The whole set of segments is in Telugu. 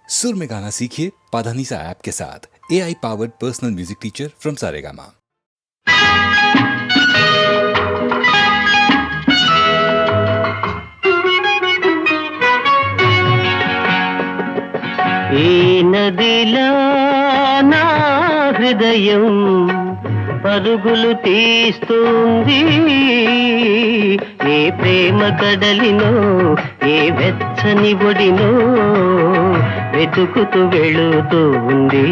सुर में गाना सीखिए पाधानीसा ऐप के साथ। AI powered personal music teacher from Saregama. ఈ నదిలా నా హృదయం పరుగులు తీస్తుంది, ఏ ప్రేమ కడలినో ఏ వెచ్చని ఒడినో వెతుకుతూ వెళుతుంది.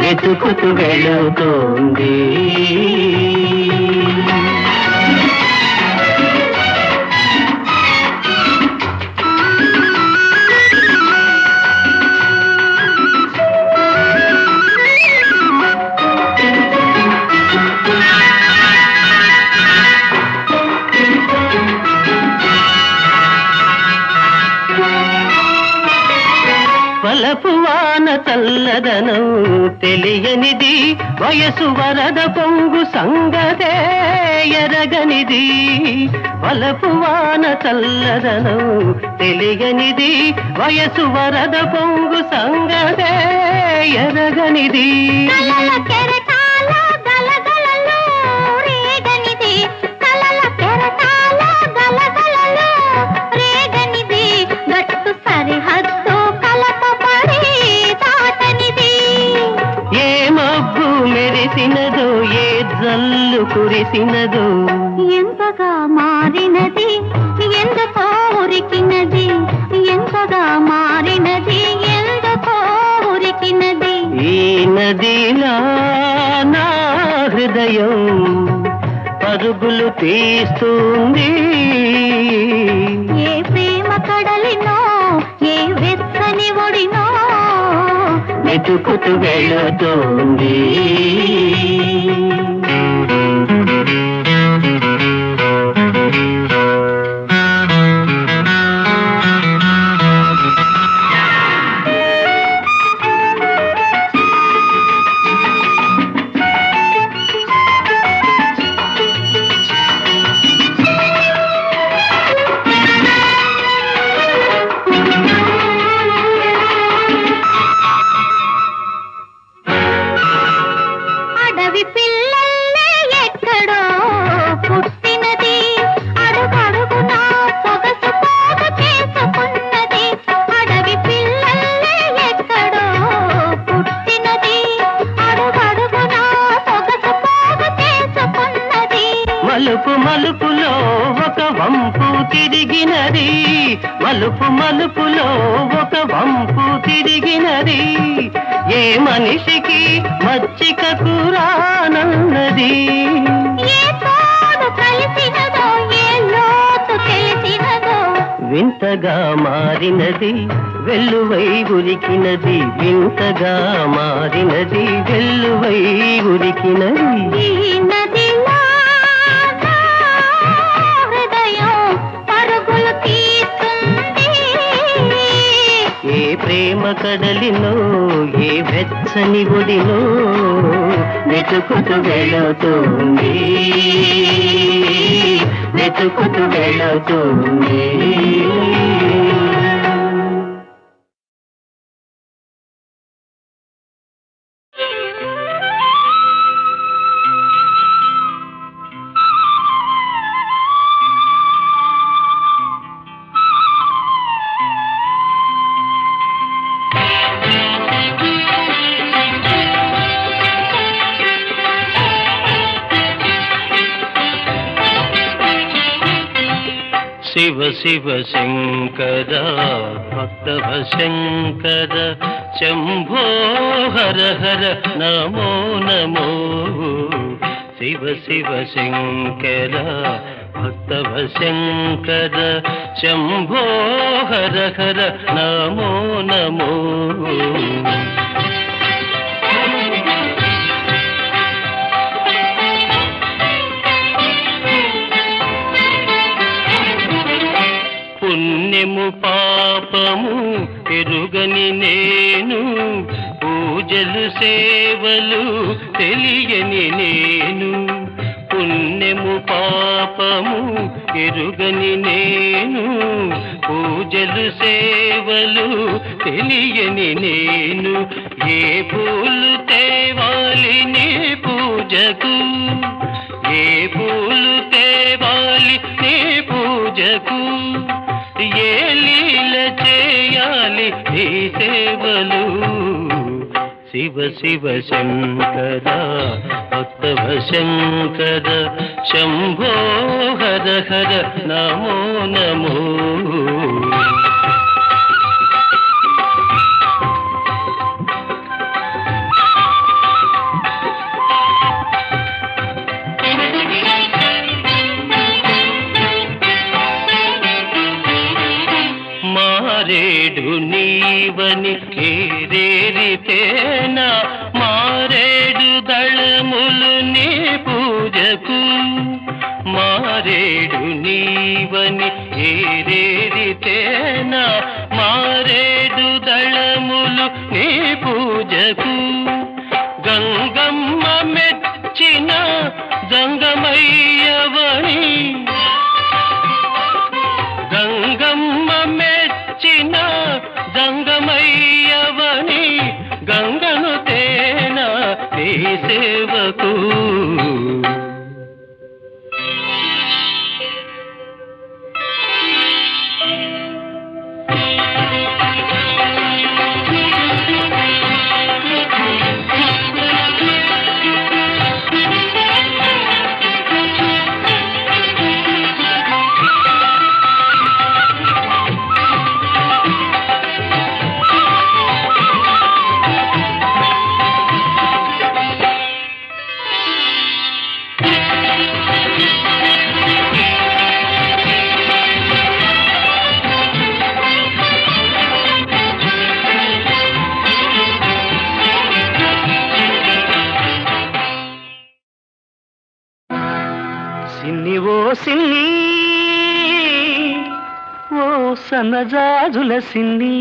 వెతుకుతూ వెళుతుంది. వలపు వాన చల్లదనం తెలియనిది, వయసు వరద పొంగు సంగతే ఎరగనిది. వలపు వాన చల్లదనం తెలియనిది, వయసు వరద పొంగు సంగతే ఎరగనిది. మెరిసినదో ఏ జల్లు కురిసినదో, ఎంతగా మారినది ఎందుకో ఉరికినది, ఎంతగా మారినది ఎందుకో ఉరికినది. ఈ నదిలా నా హృదయం పరుగులు తీస్తుంది, ఏ ప్రేమ కడలినో ఏ వెచ్చని ఒడినో వెతుకుతూ వెళుతుంది. మలుపు మలుపులో ఒక వంపు తిరిగినది, మలుపు మలుపులో ఒక వంపు తిరిగినది. ఏ మనిషికి మచ్చిక కూరానన్నది, వింతగా మారినది వెల్లువై ఉరికినది, వింతగా మారినది వెల్లువై ఉరికినది. ఏ ప్రేమ కడలినో ఏ వెచ్చని ఒడినో వెతుకుతూ వెళుతుంది, వెతుకుతూ వెళుతుంది. శివ శివ శంకర భక్తవ శంకర శంభో హర హర నమో నమో. శివ శివ శంకర భక్తవ శంకర శంభో హర హర నమో నమో. పుణ్యము పాపము ఎరుగని నేను, పూజలు సేవలు తెలియని నేను. పుణ్యము పాపము ఎరుగని నేను, పూజలు సేవలు తెలియని నేను. ఏ పూలు తేవాలి నీ పూజకు, ఏ పూలు తేవాలి నీ పూజకు, ఏ లీల చేయాలి నీ సేవలు. శివ శివ శంకర భక్తవ శంకర, శంభో హర హర నమో నమో. మారేడు నీవని ఏరేరితేనా, మారేడు దళములు నీ పూజకు. మారేడు నీవని ఏరేరితేనా, మారేడు దళములు నీ పూజకు. గంగమ్మ మెచ్చిన గంగమయ్యవని, గంగమ్మ మెచ్చిన గంగమయ్యవని, గంగను తేన నీ సేవకు. సిన్ని ఓ సిన్ని, ఓ సన్నజాజుల సిన్ని,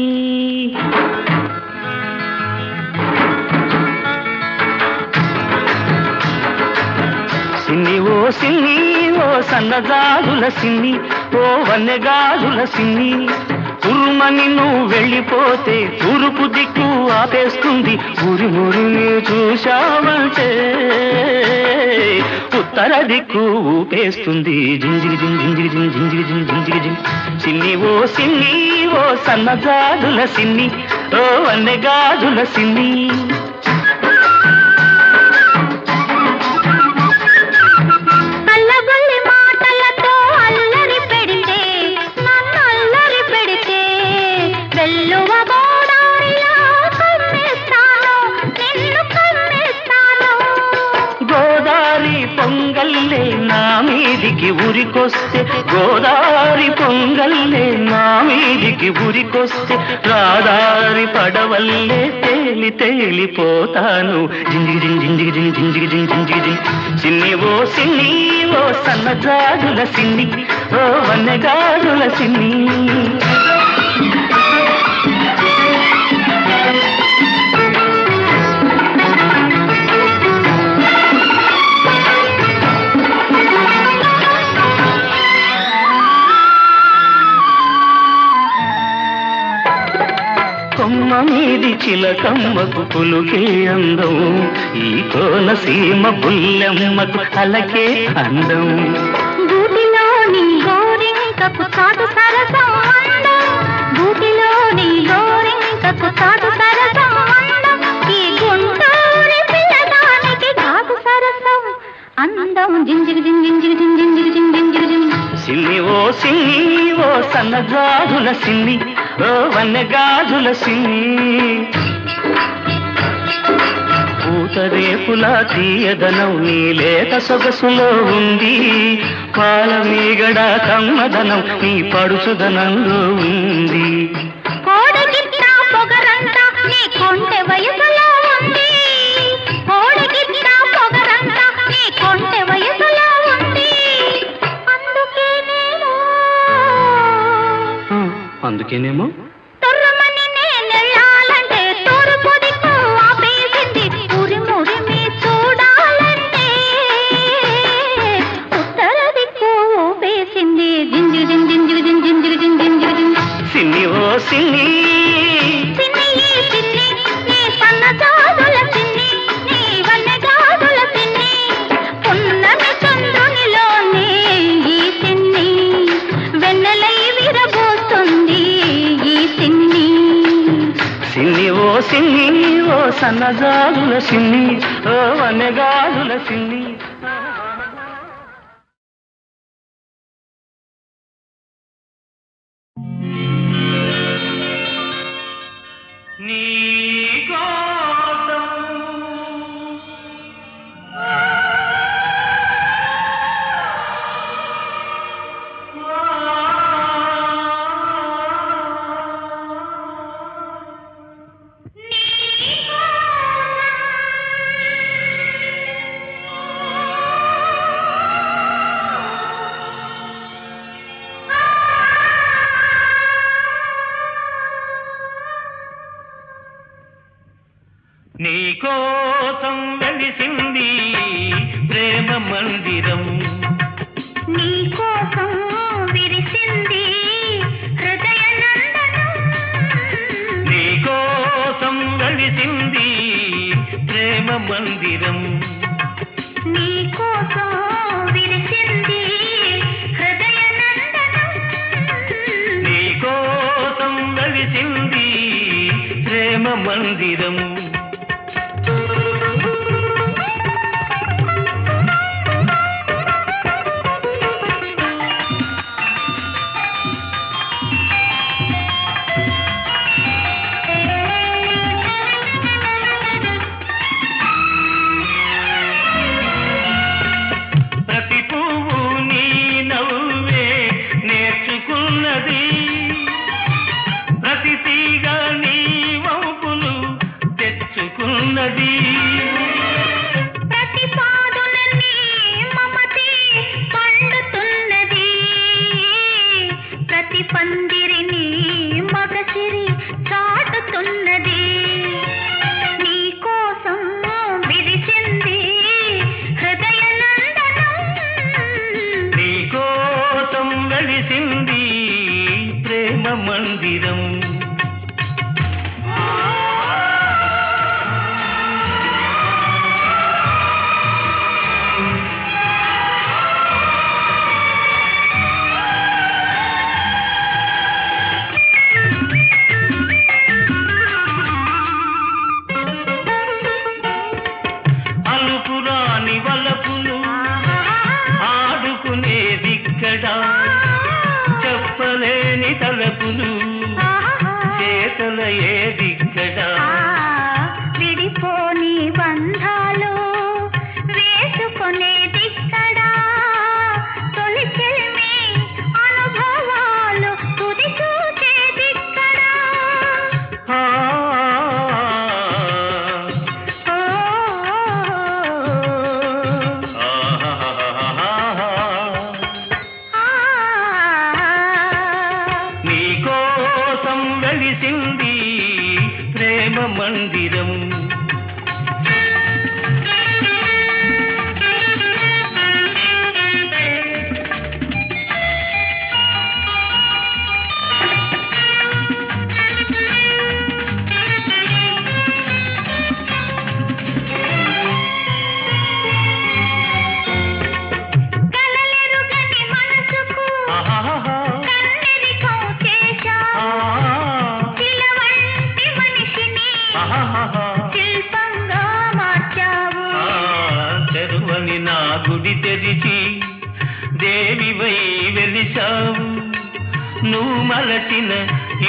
సిన్ని ఓ సిన్ని, ఓ సన్నజాజుల సిన్ని, ఓ వన్నెగాజుల సిన్ని. ఉరుమని నువ్వు వెళ్ళిపోతే తూర్పు దిక్కు ఆపేస్తుంది, ఊరి మురిని చూశావంటే ఉత్తర దిక్కు ఊపేస్తుంది. జింజిరి జిం జింజిరి జిం జింజిరి జిం జింజిరి జిం. సిన్ని ఓ సిన్ని, ఓ సన్నజాజుల సిన్ని, ఓ వన్నెగాజుల సిన్ని. పొంగల్లే నా మీదికి ఉరికొస్తే, గోదారి పొంగల్లే నా మీదికి ఉరికొస్తే, రాదారి పడవల్లే తేలి తేలిపోతాను. జింజిగి జిం జింజిగి జిం జింజిగి జిం జింజిగి జిం. సిన్ని ఓ సిన్ని, ఓ సన్నజాజుల సిన్ని, ఓ వన్నెగాజుల సిన్ని. కొమ్మ మీది చిలకమ్మకు పులుకే అందం, ఈ కోనసీమ బుల్లెమ్మకు అలకే అందం. గూటిలోని గోరింకకు చాటు సరసం అందం, గూటిలోని గోరింకకు చాటు సరసం అందం, ఈ గుంటూరి పిల్లదానికి కాకు సరసం అందం. జింజిగి జిం జింజిగి జిం జింజిగి జిం జింజిగి జిం. సిన్ని ఓ సిన్ని, ఓ సన్నజాజుల సిన్ని, ఓ వన్నెగాజుల సిన్ని. పూతరేపుల తీయదనం నీ లేత సొగసులో ఉంది, పాల మీగడ కమ్మదనం నీ పడుచుదనంలో ఉంది. కోడగిట్ట పొగరంతా నీ కొంటె వయసులో ఉంది, కోడగిట్ట పొగరంతా నీ కొంటె వయసులో ఉంది. అందుకే నేను అందుకేనేమో తొర్రమని నేనెళ్ళాలంటే తూర్పు దిక్కు ఆపేసింది, ఉరిమురిమి చూడాలంటే ఉత్తర దిక్కు ఊపేసింది. జింజిగి జింజిగి జింజిగి జింజిగి జింజిగి సిన్ని ఓ సిన్ని సిన్ని సిన్ని నీ సన్న జాజుల సిన్ని, నీ వన్నె గాజుల సిన్ని, పున్నమి చంద్రునిలోనే ఈ సిన్ని వెన్నెలై విరబోస్తుంది ఈ సిన్ని. సిన్ని ఓ సిన్ని ఓ సన్నజాజుల సిన్ని ఓ వనగాజుల సిన్ని. నీ కోసం నీ కోసం వెలిసింది ప్రేమ మందిరం, నీ కోసం విరిసింది హృదయ నందనం, నీ కోసం వెలిసింది ప్రేమ మందిరం, నీ కోసం విరిసింది హృదయ నందనం, నీ కోసం వెలిసింది ప్రేమ మందిరం. ప్రతి పువ్వు నీ నవ్వే నేర్చుకున్నది, ప్రతి తీగ నీ వంపులు తెచ్చుకున్నది, ప్రతి పాదున నీ మమతే పండుతున్నది, ప్రతి పందిరిని మగసిరి చాటుతున్నది, నీ కోసం విరిసింది హృదయ నందనం, నీ కోసం వెలిసింది ప్రేమ మందిరం. అలుపురాని వలపులు ఆడుకునేదిక్కడ, చెప్పలేని తలపులు చేతల ఏదిక్కడ, విడిపోని బంధాలు వేసుకునేదిక్కడా, తొలి చెలిమి అనుభవాలు తుది చూచేదిక్కడా. ఆ, నీ కోసం వెలిసింది ప్రేమ మందిరం, కలలెరుగని మనసుకు ఆహాహా, కన్నెరికం చేశావు, చిలవంటి మనిషిని ఆహాహా, శిల్పంగా మార్చావు. తెరువని నా గుడి తెరిచి దేవివై వెలిసావు, నువ్వు మలచిన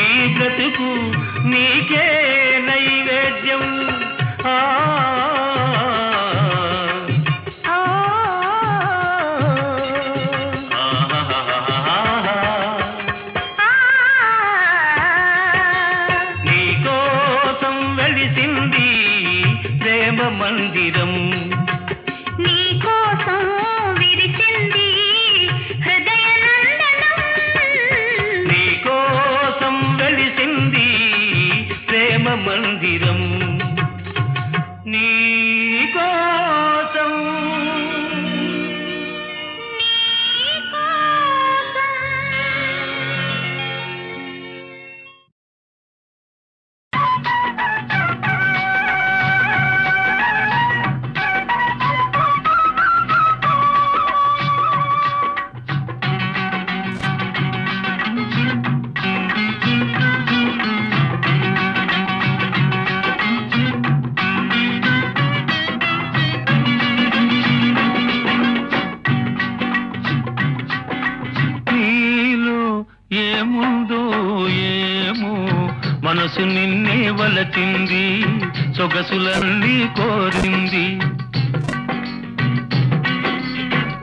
ఈ బ్రతుకు నీకే నైవేద్యం. ఆ ఓ నీ కోసం వెలిసింది ప్రేమ మందిరం, నీ కోసం విరిసింది హృదయ నందనం, నీ కోసం ఏముందో ఏమో మనసు నిన్నే వలచింది సొగసులన్నీ కోరింది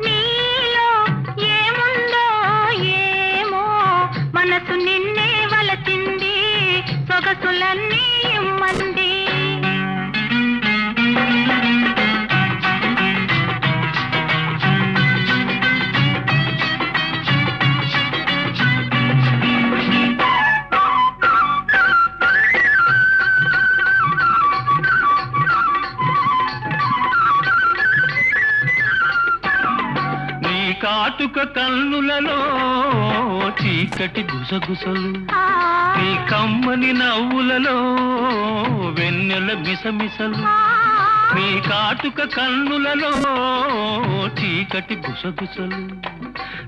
నీలో ఏముందో ఏమో మనసు నిన్నే వలచింది సొగసులన్నీ ఇమ్మంది కాటుక కన్నులలో చీకటి గుసగుసలు నీ కమ్మని నవ్వులలో వెన్నెల మిసమిసలు నీ కాటుక కన్నులలో చీకటి గుసగుసలు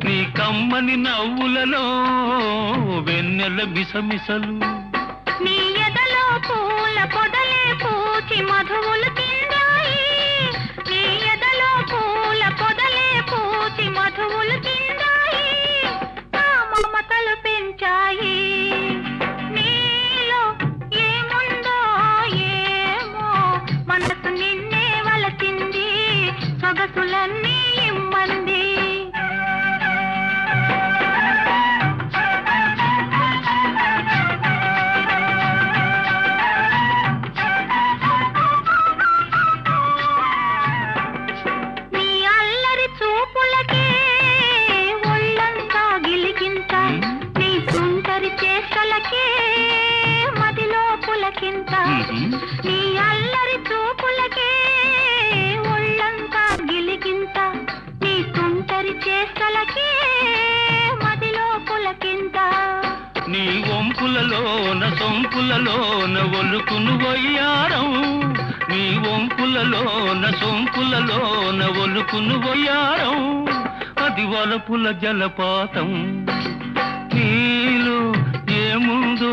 నీ కమ్మని నవ్వులలో వెన్నెల మిసమిసలు నీ ఎదలో పూల పొదలే పూచి మధువులు తిందాయి నీ ఎదలో పూల పొదలే పూచి మధువులు తిందాయి నా మమతలు పెంచాయి నీలో ఏముందో ఏమో మనసు నిన్నే వలచింది సొగసులన్నీ ఇమ్మంది నీ అల్లరి చూపులకే ఒళ్ళంతా గిలిగింత నీ తుంటరి చేష్టలకే మదిలో పులకింత నీ వంపులలోన సొంపులలోన ఒలుకును వయ్యారం నీ వంపులలోన సొంపులలోన ఒలుకును వయ్యారం అది వలపుల జలపాతం నీలో ఏముందో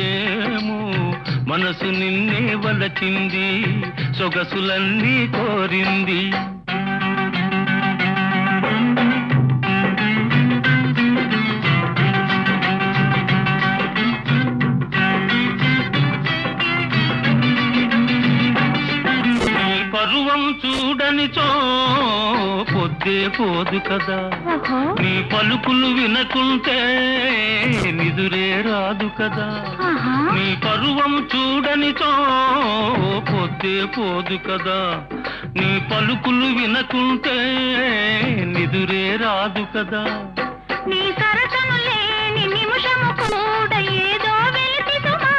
ఏమో మనసు నిన్నే వలచింది సొగసులన్నీ కోరింది పరువం చూడనిచో పొద్దే పోదు కదా నీ పలుకులు వినకుంటే నిదురే రాదు కదా నీ పరువం చూడనిచో పొద్దే పోదు కదా నీ పలుకులు వినకుంటే నిదురే రాదు కదా నీ సరసను లేని నిమిషము కూడా ఏదో వెలితి సుమా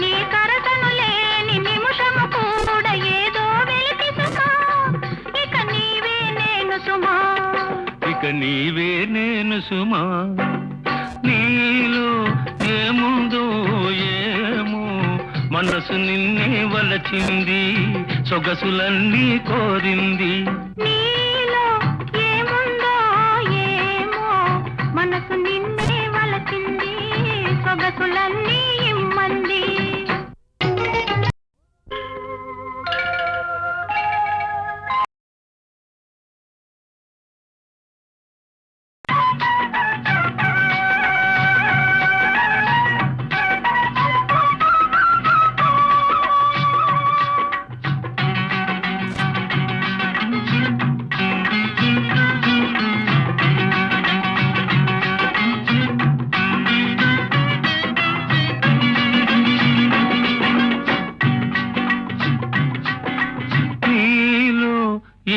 నీ సరసను లేని నిమిషము కూడా ఏదో వెలితి సుమా ఇక నీవే నేను సుమా ఇక నీవే నేను సుమా నీలో ఏముందో ఏమో మనసు నిన్నే వలచింది సొగసులన్నీ కోరింది నీలో ఏముందో ఏమో మనసు నిన్నే వలచింది సొగసులన్నీ ఇమ్మంది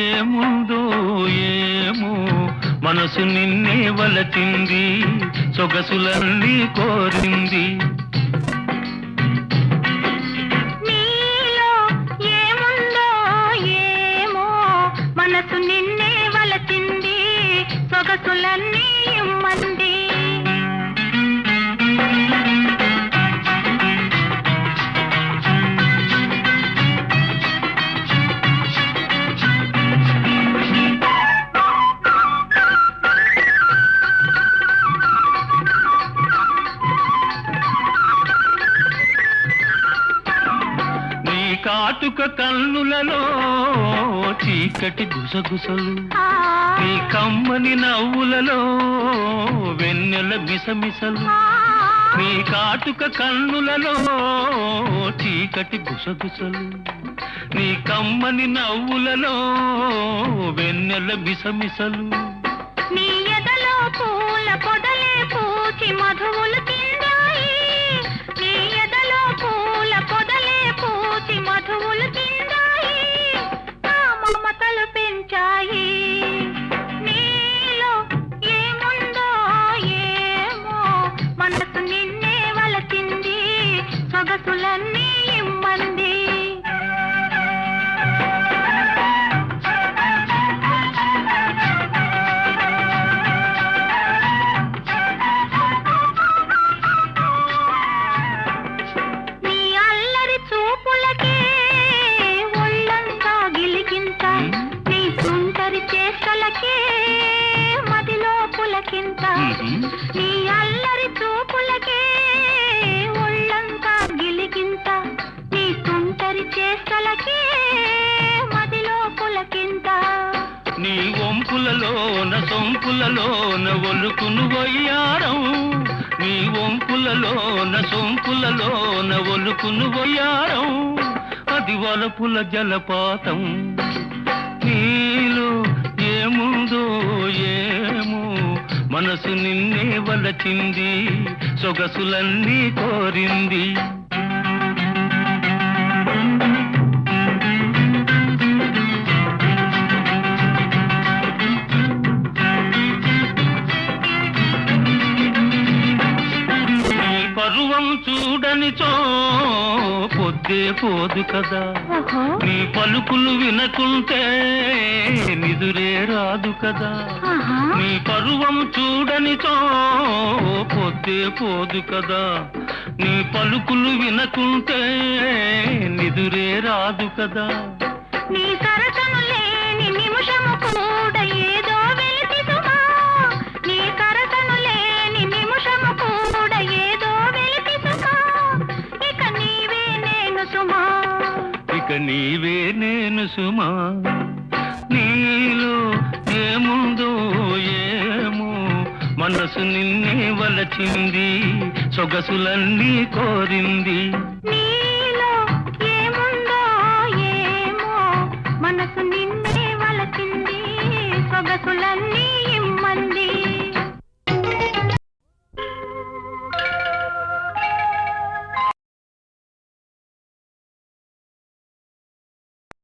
ఏముందో ఏమో మనసు నిన్నే వలచింది సొగసులన్నీ కోరింది నీలో ఏముందో ఏమో మనసు నిన్నే వలచింది సొగసులన్నీ ఇమ్మంది కాటుక కన్నులలో చీకటి గుసగుసలు నీ కమ్మని నవ్వులలో వెన్నెల మిసమిసలు నీ కాటుక కన్నులలో చీకటి గుసగుసలు నీ కమ్మని నవ్వులలో వెన్నెల మిసమిసలు నీ ఎదలో పూల పొదలే పూచి మధువులు తిందాయి నీ ఎదలో పూల పొదలే పూచి మధువులు తిందాయి నా మమతలు పెంచాయి నీలో ఏముందో ఏమో మనసు నిన్నే వలచింది సొగసులన్నీ ఇమ్మంది నీ అల్లరి చూపులకే ఒళ్ళంతా గిలిగింత నీ తుంటరి చేష్టలకే మదిలో పులకింత నీ వంపులలోన సొంపులలోన ఒలుకును వయ్యారం నీ వంపులలోన సొంపులలోన ఒలుకును వయ్యారం అది వలపుల జలపాతం నీలో ఏముందో ఏమో మనసు నిన్నే వలచింది సొగసులన్నీ కోరింది నీ పరువం చూడనిచో పొద్దే పోదు కదా నీ పలుకులు వినకుంటే నిదురే రాదు కదా నీ పరువం చూడనిచో పొద్దే పోదు కదా నీ పలుకులు వినకుంటే నిదురే రాదు కదా నీ సరసను లేని నిమిషము కూడా ఏదో వెలితి సుమా నీ సరసను లేని నిమిషము కూడా ఏదో వెలితి సుమా ఇక నీవే నేను సుమా ఇక నీవే నేను సుమా నీలో ఏముందో ఏమో మనసు నిన్నే వలచింది సొగసులన్నీ కోరింది నీలో ఏముందో ఏమో మనసు నిన్నే వలచింది సొగసులన్నీ